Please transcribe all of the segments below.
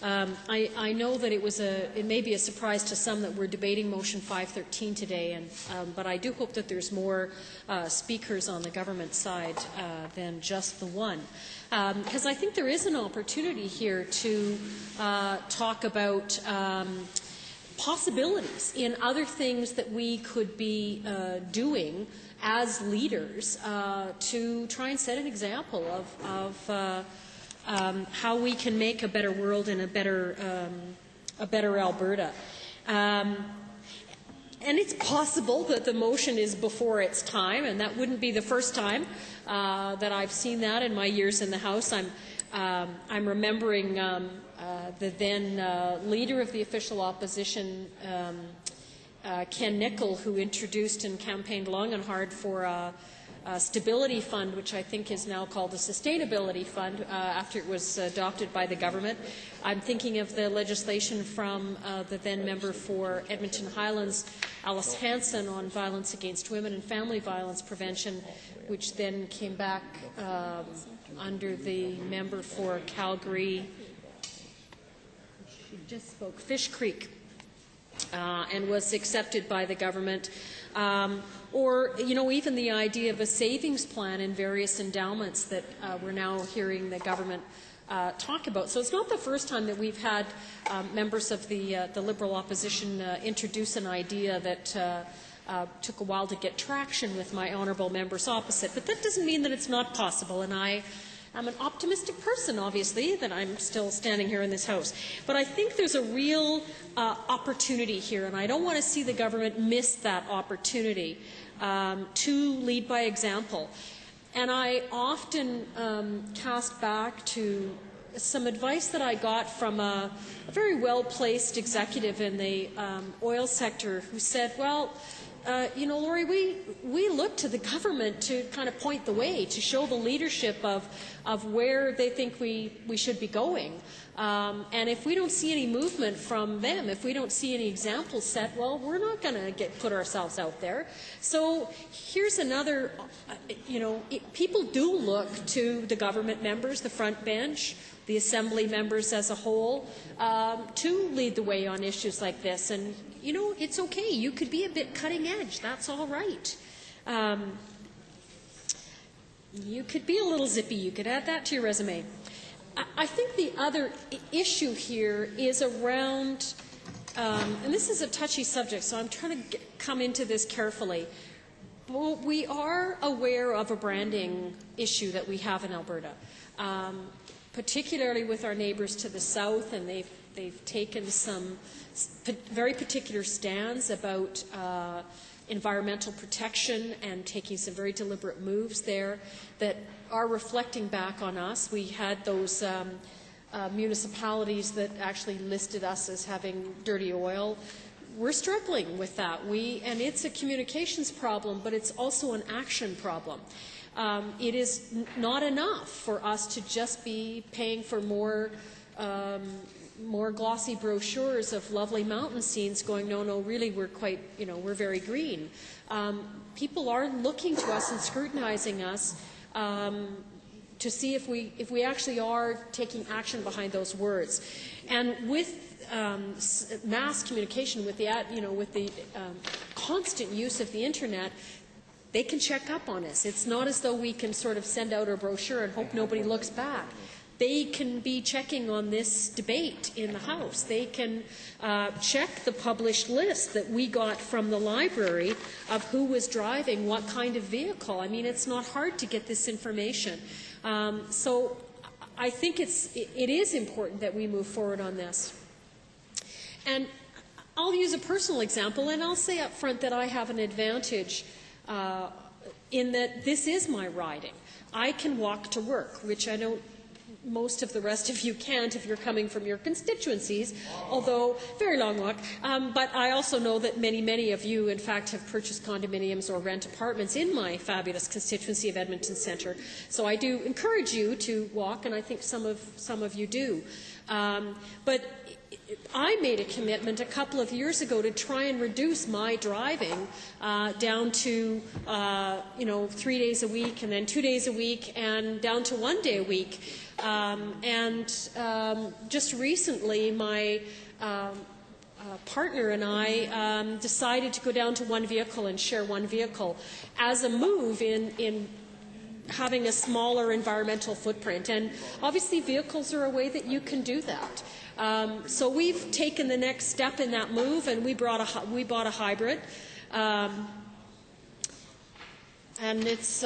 I know that it may be a surprise to some that we're debating motion 513 today, but I do hope that there's more speakers on the government side than just the one. Because I think there is an opportunity here to talk about possibilities in other things that we could be doing as leaders to try and set an example of how we can make a better world and a better Alberta. And it's possible that the motion is before its time, and that wouldn't be the first time that I've seen that in my years in the House. I'm remembering the then leader of the official opposition, Ken Nickel, who introduced and campaigned long and hard for a stability fund, which I think is now called the Sustainability Fund, after it was adopted by the government. I'm thinking of the legislation from the then member for Edmonton Highlands, Alice Hansen, on violence against women and family violence prevention, which then came back under the member for Calgary, she just spoke, Fish Creek, and was accepted by the government. Or, you know, even the idea of a savings plan in various endowments that we're now hearing the government talk about. So it's not the first time that we've had members of the Liberal opposition introduce an idea that took a while to get traction with my honourable members opposite. But that doesn't mean that it's not possible, and I'm an optimistic person, obviously, that I'm still standing here in this House. But I think there's a real opportunity here, and I don't want to see the government miss that opportunity to lead by example. And I often cast back to some advice that I got from a very well-placed executive in the oil sector who said, well, you know, Laurie, we look to the government to kind of point the way, to show the leadership of where they think we should be going. And if we don't see any movement from them, if we don't see any examples set, well, we're not going to put ourselves out there. So here's another, you know, people do look to the government members, the front bench, the Assembly members as a whole, to lead the way on issues like this. And, you know, it's okay. You could be a bit cutting edge. That's all right. You could be a little zippy. You could add that to your resume. I think the other issue here is around, and this is a touchy subject, so I'm trying to come into this carefully. But we are aware of a branding issue that we have in Alberta, particularly with our neighbours to the south, and they've taken some very particular stands about environmental protection and taking some very deliberate moves there that are reflecting back on us. We had those municipalities that actually listed us as having dirty oil. We're struggling with that. And it's a communications problem, but it's also an action problem. It is not enough for us to just be paying for more glossy brochures of lovely mountain scenes going, no, really, we're quite, you know, we're very green. People are looking to us and scrutinizing us to see if we actually are taking action behind those words. And with mass communication, with the constant use of the internet, they can check up on us. It's not as though we can sort of send out a brochure and hope nobody looks back. They can be checking on this debate in the House. They can check the published list that we got from the library of who was driving what kind of vehicle. I mean, it's not hard to get this information. So I think it is important that we move forward on this. And I'll use a personal example, and I'll say up front that I have an advantage in that this is my riding. I can walk to work, which I know most of the rest of you can't if you're coming from your constituencies, although very long walk. But I also know that many of you, in fact, have purchased condominiums or rent apartments in my fabulous constituency of Edmonton Centre. So I do encourage you to walk, and I think some of you do. But I made a commitment a couple of years ago to try and reduce my driving down to 3 days a week, and then 2 days a week, and down to 1 day a week. Just recently, my partner and I decided to go down to one vehicle and share one vehicle as a move in having a smaller environmental footprint. And obviously vehicles are a way that you can do that. So we've taken the next step in that move, and we bought a hybrid. And it's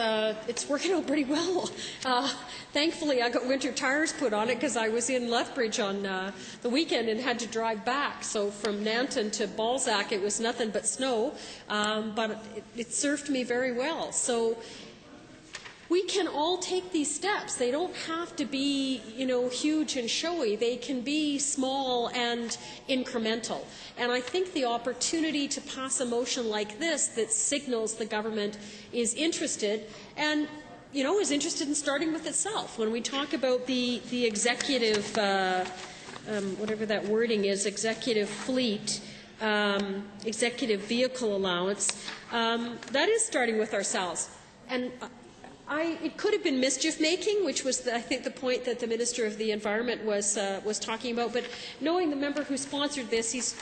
working out pretty well. Thankfully, I got winter tires put on it because I was in Lethbridge on the weekend and had to drive back. So from Nanton to Balzac, it was nothing but snow, but it served me very well. So we can all take these steps. They don't have to be, huge and showy. They can be small and incremental. And I think the opportunity to pass a motion like this that signals the government is interested and, is interested in starting with itself. When we talk about the executive, whatever that wording is, executive fleet, executive vehicle allowance, that is starting with ourselves. And it could have been mischief-making, which was, I think, the point that the Minister of the Environment was talking about. But knowing the member who sponsored this, he's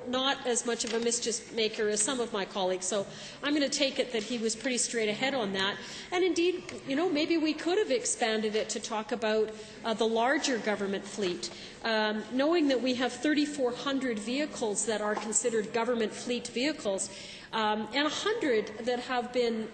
not as much of a mischief maker as some of my colleagues. So I'm going to take it that he was pretty straight ahead on that. And indeed, maybe we could have expanded it to talk about the larger government fleet. Knowing that we have 3,400 vehicles that are considered government fleet vehicles, and 100 that have been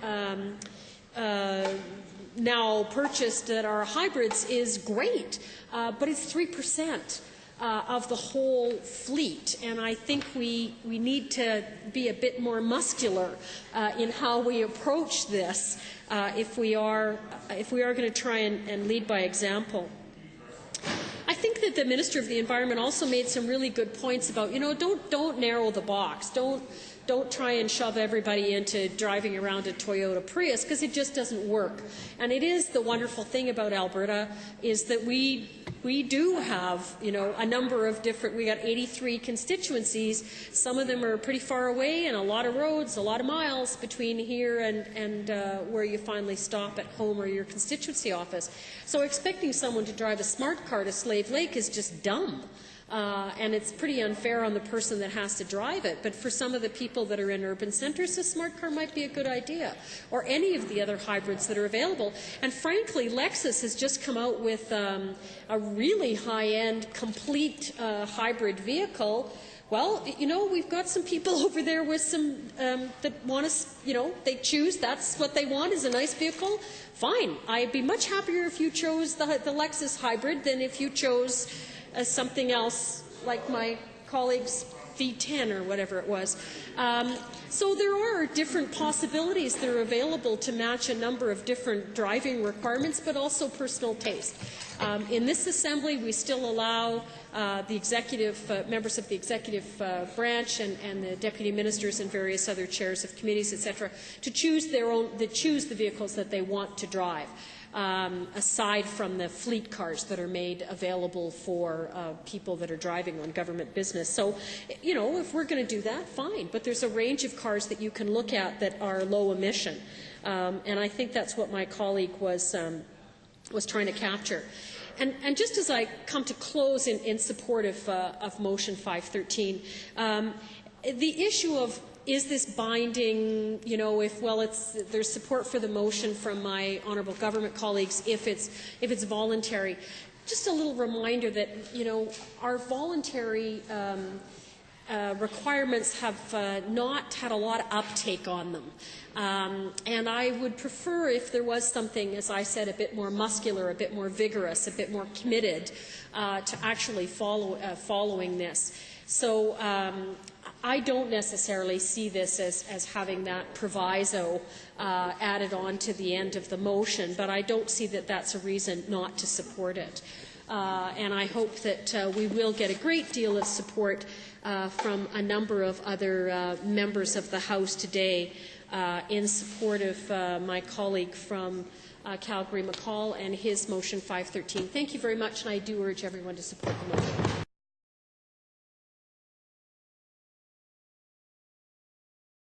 now purchased that are hybrids is great, but it's 3% of the whole fleet, and I think we need to be a bit more muscular in how we approach this if we are going to try and lead by example. I think that the Minister of the Environment also made some really good points about, don't narrow the box. Don't try and shove everybody into driving around a Toyota Prius, because it just doesn't work. And it is the wonderful thing about Alberta is that we do have, a number of different, we got 83 constituencies. Some of them are pretty far away, and a lot of roads, a lot of miles between here and where you finally stop at home or your constituency office. So expecting someone to drive a smart car to Slave Lake is just dumb. And it's pretty unfair on the person that has to drive it. But for some of the people that are in urban centres, a smart car might be a good idea, or any of the other hybrids that are available. And frankly, Lexus has just come out with a really high-end, complete hybrid vehicle. Well, we've got some people over there with some that want to, they choose, that's what they want, is a nice vehicle. Fine. I'd be much happier if you chose the Lexus hybrid than if you chose something else like my colleague's V10 or whatever it was. So there are different possibilities that are available to match a number of different driving requirements, but also personal taste. In this Assembly, we still allow the executive members of the executive branch and the deputy ministers and various other chairs of committees, etc., to choose the vehicles that they want to drive. Aside from the fleet cars that are made available for people that are driving on government business. So, if we're going to do that, fine. But there's a range of cars that you can look at that are low emission. And I think that's what my colleague was trying to capture. And just as I come to close in support of Motion 513, the issue of is this binding, there's support for the motion from my honourable government colleagues if it's voluntary. Just a little reminder that, our voluntary requirements have not had a lot of uptake on them. And I would prefer if there was something, as I said, a bit more muscular, a bit more vigorous, a bit more committed to actually following this. So I don't necessarily see this as having that proviso added on to the end of the motion, but I don't see that that's a reason not to support it. and I hope that we will get a great deal of support from a number of other members of the House today in support of my colleague from Calgary, McCall, and his motion 513. Thank you very much, and I do urge everyone to support the motion.